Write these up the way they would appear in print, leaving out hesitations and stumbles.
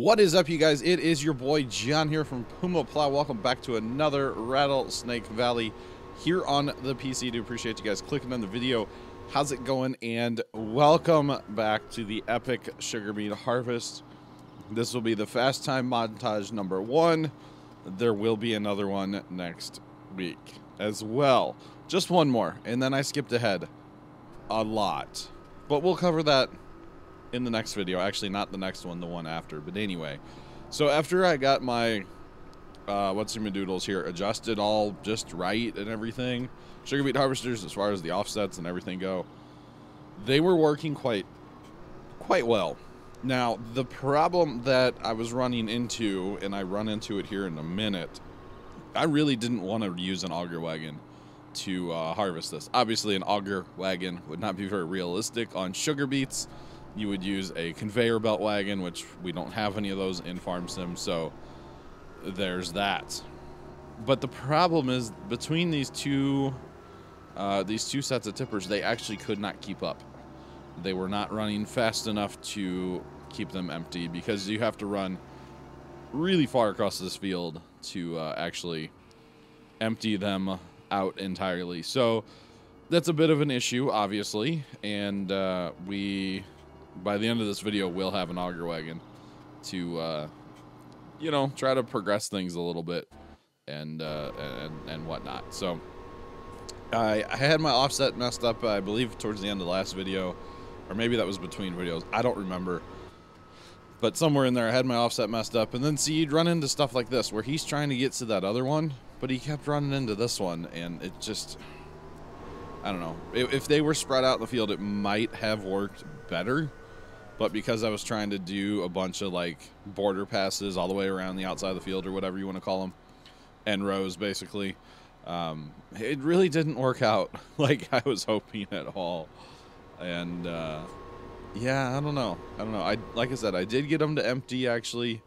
What is up, you guys? It is your boy John here from PumaPlow. Welcome back to another Rattlesnake Valley here on the PC. Do appreciate you guys clicking on the video. How's it going? And welcome back to the epic sugar beet harvest. This will be the fast time montage number 1. There will be another one next week as well. Just one more, and then I skipped ahead a lot. But we'll cover that in the next video. Actually, not the next one, the one after. But anyway, so after I got my what's-your-madoodles here adjusted all just right and everything, sugar beet harvesters, as far as the offsets and everything go, they were working quite well. Now, the problem that I was running into, and I run into it here in a minute, I really didn't want to use an auger wagon to harvest this. Obviously, an auger wagon would not be very realistic on sugar beets. You would use a conveyor belt wagon, which we don't have any of those in Farm Sim, so there's that. But the problem is, between these two sets of tippers, they actually could not keep up. They were not running fast enough to keep them empty, because you have to run really far across this field to actually empty them out entirely. So that's a bit of an issue, obviously, and by the end of this video, we'll have an auger wagon to, you know, try to progress things a little bit and whatnot. So I had my offset messed up, I believe, towards the end of the last video, or maybe that was between videos. I don't remember. But somewhere in there, I had my offset messed up. And then, see, you'd run into stuff like this, where he's trying to get to that other one, but he kept running into this one, and it just, I don't know. If they were spread out in the field, it might have worked better. But because I was trying to do a bunch of, like, border passes all the way around the outside of the field, or whatever you want to call them, end rows, basically, it really didn't work out like I was hoping at all. And, yeah, I don't know. Like I said, I did get them to empty, actually,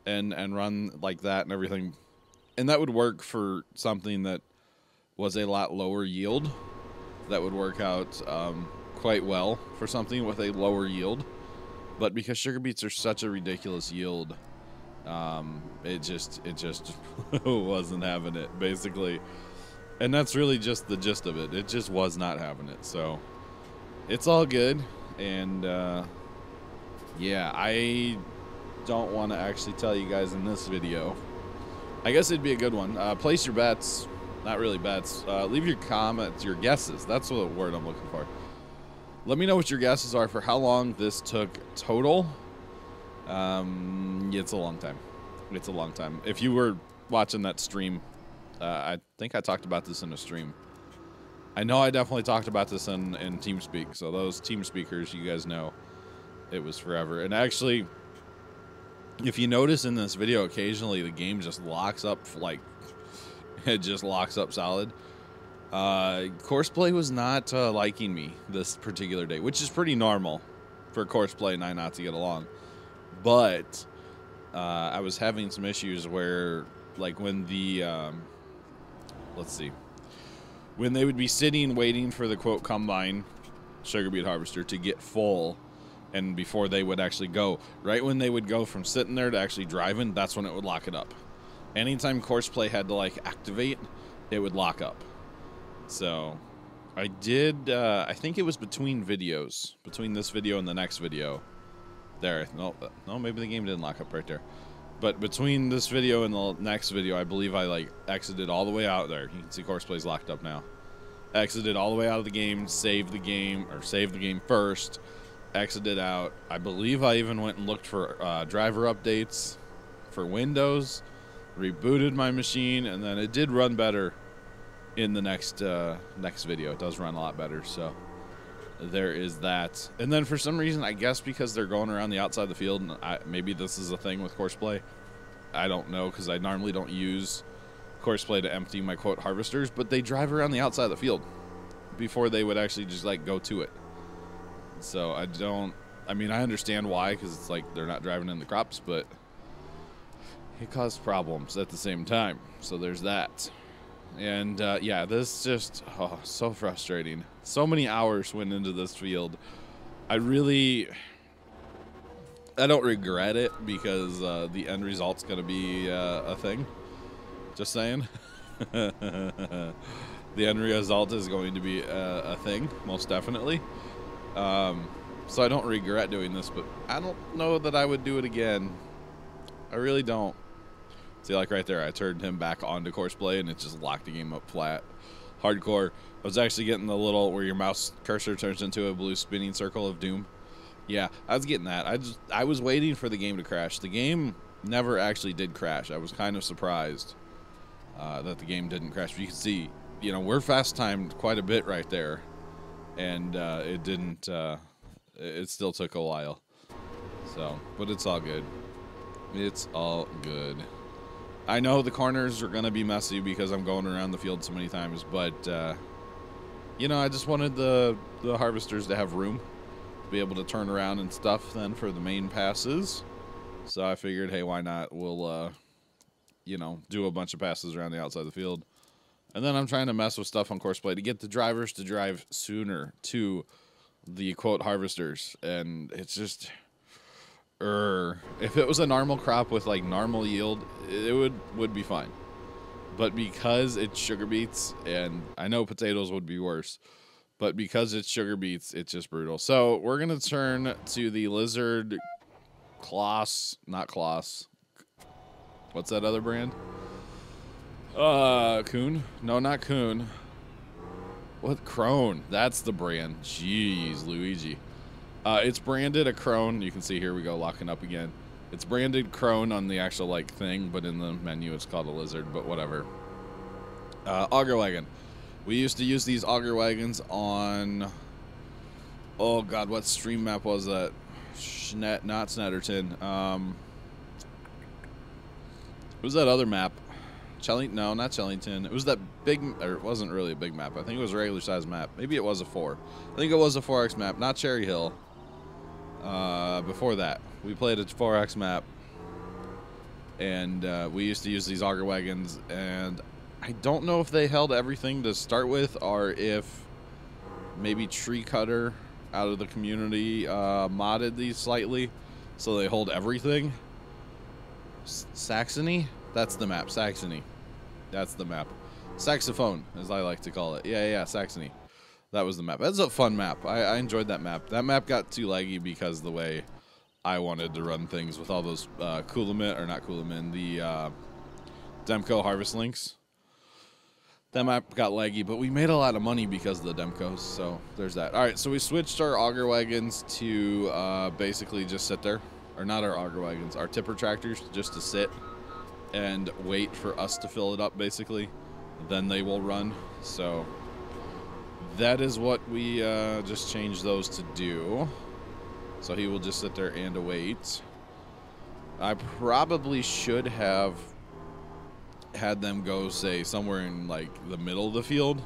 and run like that and everything. And that would work for something that was a lot lower yield. That would work out quite well for something with a lower yield. But because sugar beets are such a ridiculous yield, it just wasn't having it, basically. And that's really just the gist of it. It just was not having it. So it's all good. And yeah, I don't want to actually tell you guys in this video. I guess it'd be a good one. Place your bets. Not really bets. Leave your comments, your guesses. That's the word I'm looking for. Let me know what your guesses are for how long this took total. It's a long time. It's a long time. If you were watching that stream, I think I talked about this in a stream. I know I definitely talked about this in TeamSpeak. So those team speakers, you guys know, it was forever. And actually, if you notice in this video, occasionally the game just locks up, like, it just locks up solid. Courseplay was not liking me this particular day, which is pretty normal for Courseplay and I not to get along. But I was having some issues where, like, when the let's see, when they would be sitting waiting for the quote combine sugar beet harvester to get full, and before they would actually go, right when they would go from sitting there to actually driving, that's when it would lock it up. Anytime Courseplay had to, like, activate, it would lock up. So I did, I think it was between videos, between this video and the next video. There, no, maybe the game didn't lock up right there. But between this video and the next video, I believe I, like, exited all the way out there. You can see Courseplay's locked up now. Exited all the way out of the game, saved the game first, exited out. I believe I even went and looked for driver updates for Windows, rebooted my machine, and then it did run better in the next video. It does run a lot better, so there is that. And then for some reason, I guess because they're going around the outside of the field, and maybe this is a thing with Courseplay, I don't know, because I normally don't use Courseplay to empty my quote harvesters, but they drive around the outside of the field before they would actually just, like, go to it. So I mean, I understand why, because it's like they're not driving in the crops, but it caused problems at the same time. So there's that. And yeah, this just, oh, so frustrating. So many hours went into this field. I really, I don't regret it because the end result's going to be a thing. Just saying. The end result is going to be a thing, most definitely. So I don't regret doing this, but I don't know that I would do it again. I really don't. See, like right there, I turned him back onto Courseplay, and it just locked the game up flat. Hardcore. I was actually getting the little where your mouse cursor turns into a blue spinning circle of doom. Yeah, I was getting that. I was waiting for the game to crash. The game never actually did crash. I was kind of surprised that the game didn't crash. But you can see, you know, we're fast timed quite a bit right there, and it didn't. It still took a while. So, but it's all good. It's all good. I know the corners are going to be messy because I'm going around the field so many times, but, you know, I just wanted the harvesters to have room to be able to turn around and stuff then for the main passes. So I figured, hey, why not? We'll, you know, do a bunch of passes around the outside of the field. And then I'm trying to mess with stuff on Courseplay to get the drivers to drive sooner to the, quote, harvesters. And it's just... if it was a normal crop with like normal yield, it would be fine. But because it's sugar beets, and I know potatoes would be worse, but because it's sugar beets, it's just brutal. So we're gonna turn to the lizard not Kloss. What's that other brand? Coon? No, not Coon. What? Crone. That's the brand. Jeez, Luigi. It's branded a Crone. You can see here we go locking up again. It's branded Crone on the actual like thing, but in the menu it's called a lizard, but whatever. Auger wagon. We used to use these auger wagons on, oh god, what stream map was that? Not Snetterton. It was that other map. No, not Chellington. It was that big, or it wasn't really a big map. I think it was a regular size map. Maybe it was a 4. I think it was a 4X map, not Cherry Hill. Before that, we played a 4X map, and we used to use these auger wagons, and I don't know if they held everything to start with, or if maybe Tree Cutter out of the community modded these slightly, so they hold everything. Saxony? That's the map, Saxony. That's the map. Saxophone, as I like to call it. Yeah, Saxony. That was the map. That's a fun map. I enjoyed that map. That map got too laggy because the way I wanted to run things with all those the Demco harvest links. That map got laggy, but we made a lot of money because of the Demcos, so there's that. All right, so we switched our auger wagons to basically just sit there. Or not our auger wagons, our tipper tractors, just to sit and wait for us to fill it up, basically. Then they will run. So that is what we just changed those to do. So he will just sit there and wait. I probably should have had them go, say, somewhere in like the middle of the field,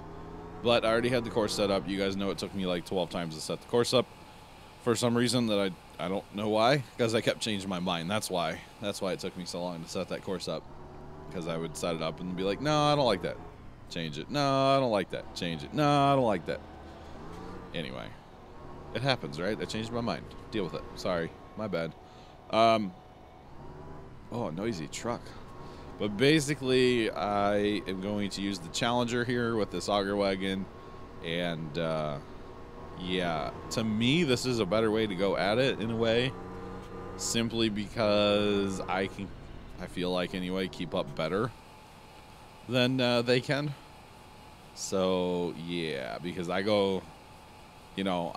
but I already had the course set up. You guys know it took me like 12 times to set the course up for some reason that I don't know why, because I kept changing my mind. That's why it took me so long to set that course up, because I would set it up and be like, no, I don't like that, change it. No, I don't like that, change it. No, I don't like that. Anyway, it happens, right? I changed my mind. Deal with it. Sorry, my bad. Oh, noisy truck. But basically, I am going to use the Challenger here with this auger wagon, and yeah, to me, this is a better way to go at it in a way, simply because I feel like anyway, keep up better than they can. So yeah, because I go, you know,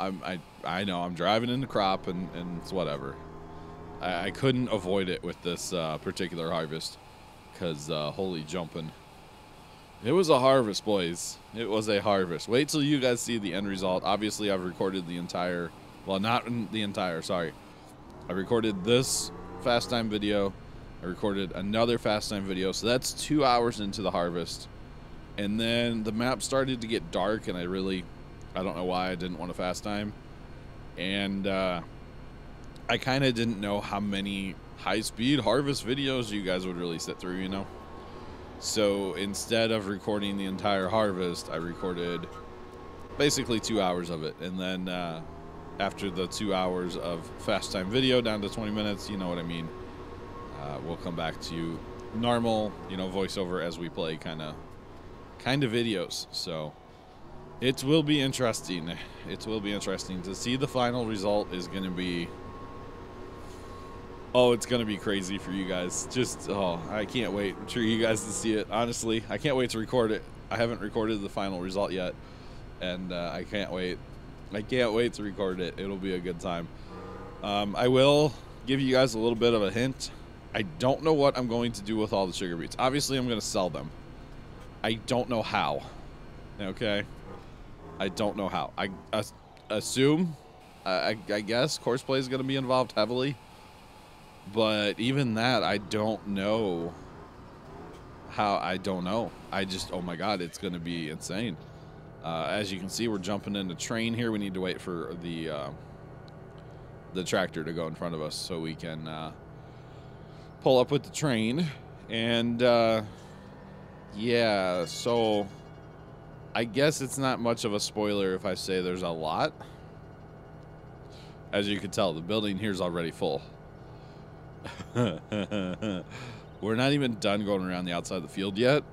I know I'm driving in the crop and it's whatever. I couldn't avoid it with this particular harvest, because holy jumping. It was a harvest, boys. It was a harvest. Wait till you guys see the end result. Obviously, I've recorded the entire, well, not the entire, sorry. I recorded this fast time video. I recorded another fast time video. So that's 2 hours into the harvest. And then the map started to get dark, and I don't know why I didn't want a fast time. And I kind of didn't know how many high-speed harvest videos you guys would really sit through, you know? So instead of recording the entire harvest, I recorded basically 2 hours of it. And then after the 2 hours of fast time video down to 20 minutes, you know what I mean. We'll come back to normal, you know, voiceover as we play kind of videos. So it will be interesting. It will be interesting to see. The final result is going to be, oh, it's going to be crazy for you guys. Just, oh, I can't wait for you guys to see it. Honestly, I can't wait to record it. I haven't recorded the final result yet, and I can't wait. I can't wait to record it. It'll be a good time. I will give you guys a little bit of a hint. I don't know what I'm going to do with all the sugar beets. Obviously, I'm going to sell them. I don't know how. Okay? I don't know how. I assume, I guess, Courseplay is going to be involved heavily. But even that, I don't know how. I don't know. I just, oh my God, it's going to be insane. As you can see, we're jumping into train here. We need to wait for the tractor to go in front of us so we can pull up with the train. And yeah, so I guess it's not much of a spoiler if I say there's a lot. As you can tell, the building here is already full. We're not even done going around the outside of the field yet,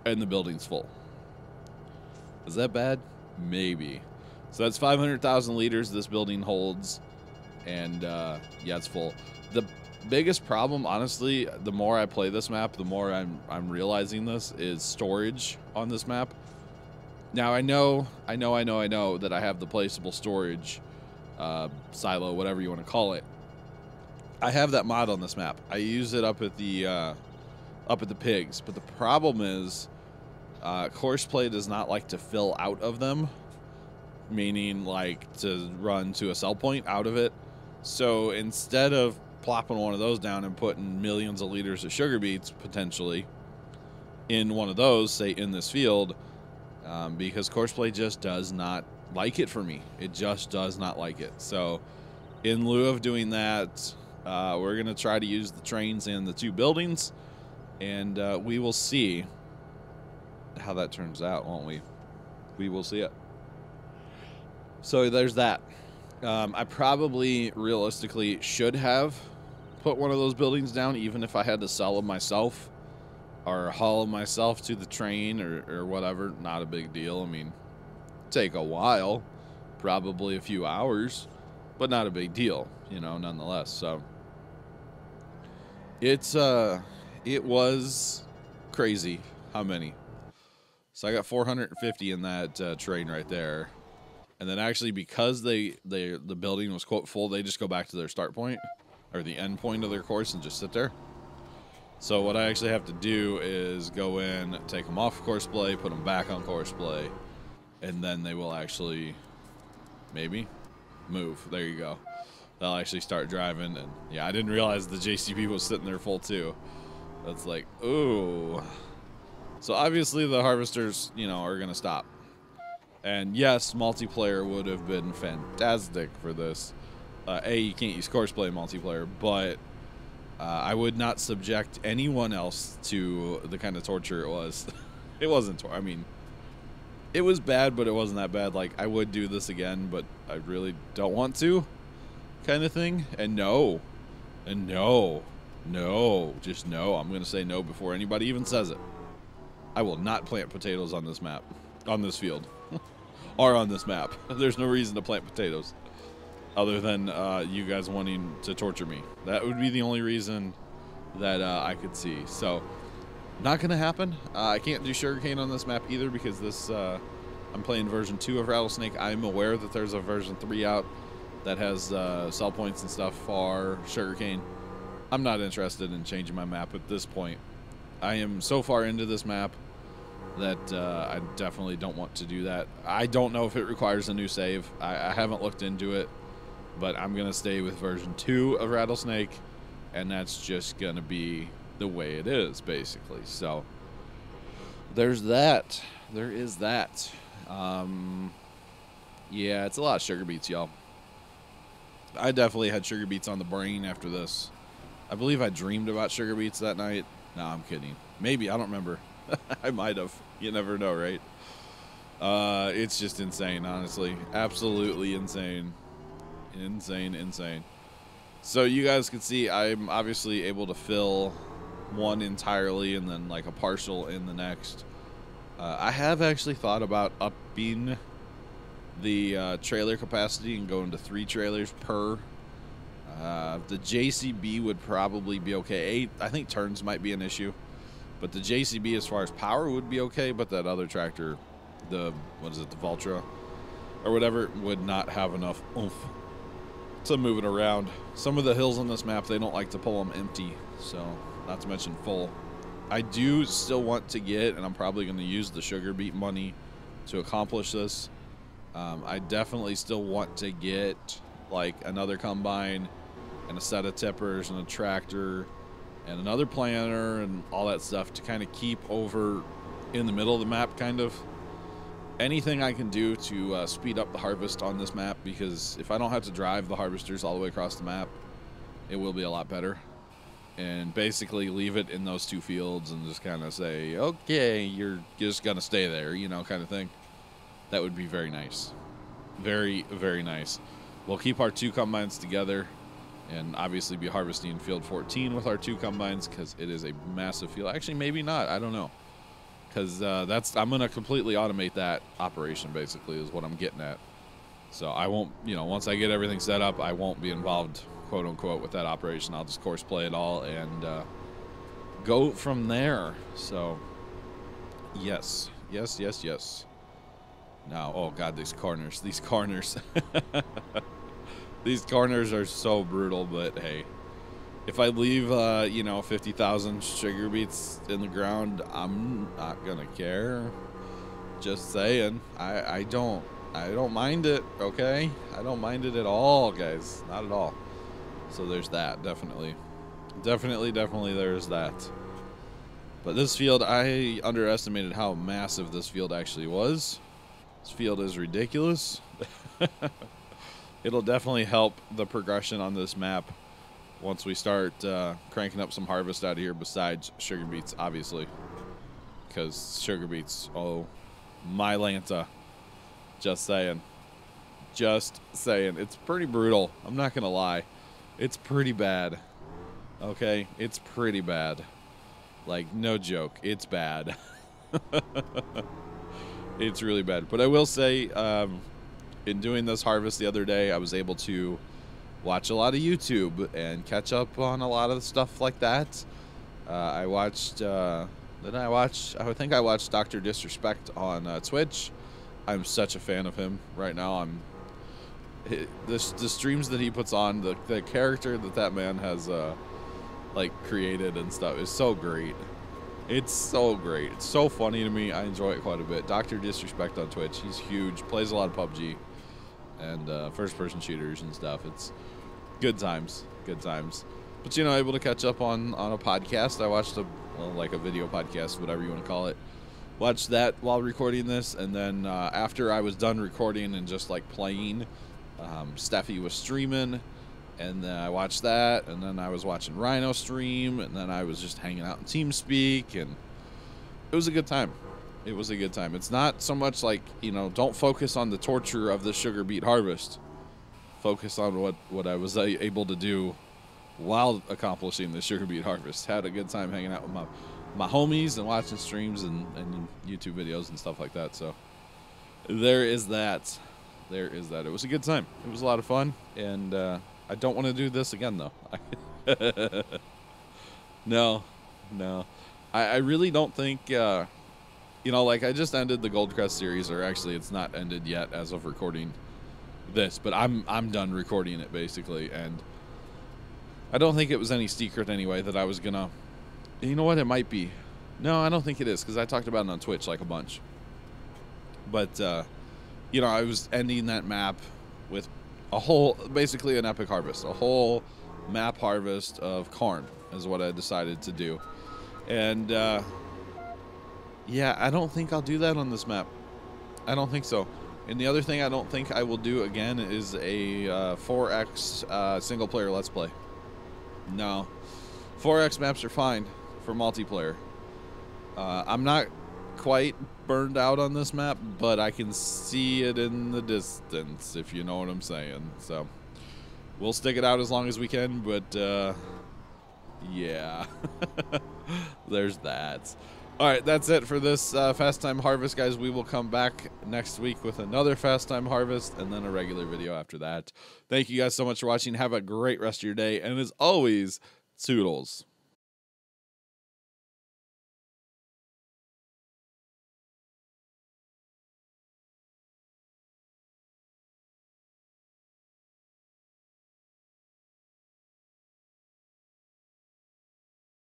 and the building's full. Is that bad? Maybe. So that's 500,000 liters this building holds, and yeah, it's full. The biggest problem, honestly, the more I play this map, the more I'm realizing this, is storage on this map. Now I know that I have the placeable storage silo, whatever you want to call it. I have that mod on this map. I use it up at the pigs, but the problem is Courseplay does not like to fill out of them, meaning like to run to a sell point out of it. So instead of plopping one of those down and putting millions of liters of sugar beets potentially in one of those, say in this field, because Courseplay just does not like it for me. It just does not like it. So in lieu of doing that, we're going to try to use the trains in the two buildings, and we will see how that turns out, won't we? We will see it. So there's that. I probably realistically should have put one of those buildings down, even if I had to sell them myself or haul them myself to the train or whatever. Not a big deal. I mean, take a while, probably a few hours, but not a big deal, you know, nonetheless. So it was crazy how many. So I got 450 in that train right there. And then actually, because the building was, quote, full, they just go back to their start point or the end point of their course and just sit there. So what I actually have to do is go in, take them off Courseplay, put them back on Courseplay, and then they will actually maybe move. There you go. They'll actually start driving. And yeah, I didn't realize the JCB was sitting there full too. That's like, ooh. So obviously the harvesters, you know, are going to stop. And yes, multiplayer would have been fantastic for this. You can't use Courseplay multiplayer, but I would not subject anyone else to the kind of torture it was. It wasn't, I mean, it was bad, but it wasn't that bad. Like, I would do this again, but I really don't want to, kind of thing. And no. And no. No. Just no. I'm going to say no before anybody even says it. I will not plant potatoes on this map, on this field, or on this map. There's no reason to plant potatoes other than you guys wanting to torture me. That would be the only reason that I could see. So, not going to happen. I can't do sugarcane on this map either because this I'm playing version 2 of Rattlesnake. I'm aware that there's a version 3 out that has sell points and stuff for sugarcane. I'm not interested in changing my map at this point. I am so far into this map that I definitely don't want to do that. I don't know if it requires a new save. I haven't looked into it, but I'm going to stay with version 2 of Rattlesnake, and that's just going to be the way it is, basically. So there's that. There is that. Yeah, it's a lot of sugar beets, y'all. I definitely had sugar beets on the brain after this. I believe I dreamed about sugar beets that night. No, I'm kidding. Maybe. I don't remember. I might have. You never know, right? It's just insane, honestly. Absolutely insane. Insane. So you guys can see I'm obviously able to fill one entirely and then like a partial in the next. I have actually thought about upping the trailer capacity and going to 3 trailers per. The JCB would probably be okay. I think turns might be an issue, but the JCB as far as power would be okay, but that other tractor, the Valtra or whatever, would not have enough oomph to move it around. Some of the hills on this map, they don't like to pull them empty, so not to mention full. I do still want to get, and I'm probably going to use the sugar beet money to accomplish this. I definitely still want to get like another combine and a set of tippers and a tractor and another planter and all that stuff to kind of keep over in the middle of the map, kind of. Anything I can do to speed up the harvest on this map, because if I don't have to drive the harvesters all the way across the map, it will be a lot better. And basically leave it in those 2 fields and just kind of say, okay, you're just going to stay there, you know, kind of thing. That would be very nice. Very, very nice. We'll keep our 2 combines together and obviously be harvesting field 14 with our 2 combines because it is a massive field. Actually, maybe not. I don't know. Because I'm going to completely automate that operation, basically, is what I'm getting at. So I won't, you know, once I get everything set up, I won't be involved, quote unquote, with that operation. I'll just course play it all and go from there. So yes. Now, oh God, these corners. These corners are so brutal, but hey, if I leave, you know, 50,000 sugar beets in the ground, I'm not gonna care. Just saying. I don't mind it, okay? I don't mind it at all, guys. Not at all. So there's that, definitely there's that. But this field, I underestimated how massive this field actually was. This field is ridiculous. It'll definitely help the progression on this map once we start cranking up some harvest out of here, besides sugar beets, obviously. Because sugar beets, oh my Lanta. Just saying. It's pretty brutal. I'm not going to lie. It's pretty bad. Okay? It's pretty bad. Like, no joke. It's bad. It's really bad. But I will say, in doing this harvest the other day, I was able to watch a lot of YouTube and catch up on a lot of stuff like that. I watched, I think I watched Dr. Disrespect on Twitch. I'm such a fan of him right now. The streams that he puts on, the character that man has like created and stuff is so great. It's so great. It's so funny to me. I enjoy it quite a bit. Dr. Disrespect on Twitch. He's huge. Plays a lot of PUBG and first-person shooters and stuff. It's good times. Good times. But, you know, able to catch up on a podcast. I watched like a video podcast, whatever you want to call it. Watched that while recording this, and then after I was done recording and just like playing, Steffi was streaming, and then I watched that, and then I was watching Rhino stream, and then I was just hanging out in TeamSpeak, and it was a good time. It was a good time. It's not so much like, you know, don't focus on the torture of the sugar beet harvest. Focus on what I was able to do while accomplishing the sugar beet harvest. Had a good time hanging out with my homies and watching streams and YouTube videos and stuff like that. So there is that. There is that. It was a good time. It was a lot of fun, and I don't want to do this again, though. No. I really don't think, you know, like I just ended the Goldcrest series, or actually it's not ended yet as of recording this, but I'm done recording it basically, and I don't think it was any secret anyway that I was gonna, you know what, it might be. No, I don't think it is, because I talked about it on Twitch like a bunch. But, you know, I was ending that map with basically an epic harvest. A whole map harvest of corn is what I decided to do. And, yeah, I don't think I'll do that on this map. I don't think so. And the other thing I don't think I will do again is a 4X single-player Let's Play. No. 4X maps are fine for multiplayer. I'm not quite burned out on this map, but I can see it in the distance, if you know what I'm saying. So we'll stick it out as long as we can, but yeah. There's that. All right, that's it for this Fast Time Harvest, guys. We will come back next week with another Fast Time Harvest and then a regular video after that. Thank you guys so much for watching. Have a great rest of your day. And as always, toodles.